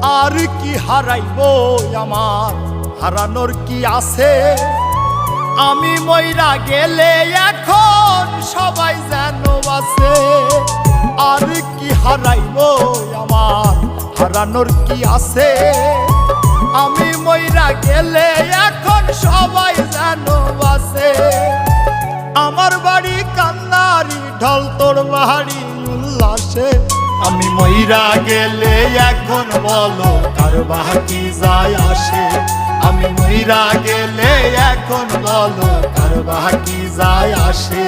আর কি হারাইব আমার, হারানোর কি আছে? আমি মইরা গেলে এখন সবাই যেন বাঁচে। আর কি হারাইব আমার, হারানোর কি আছে? আমি মইরা গেলে এখন সবাই যেন বাঁচে। আমার বাড়ি কান্নারি ঢল, তোর বাড়ি উল্লাসে। আমি মইরা গেলে এখন বলো কার বাকি যায় আসে? আমি মইরা গেলে এখন বলো কার বাকি যায় আসে?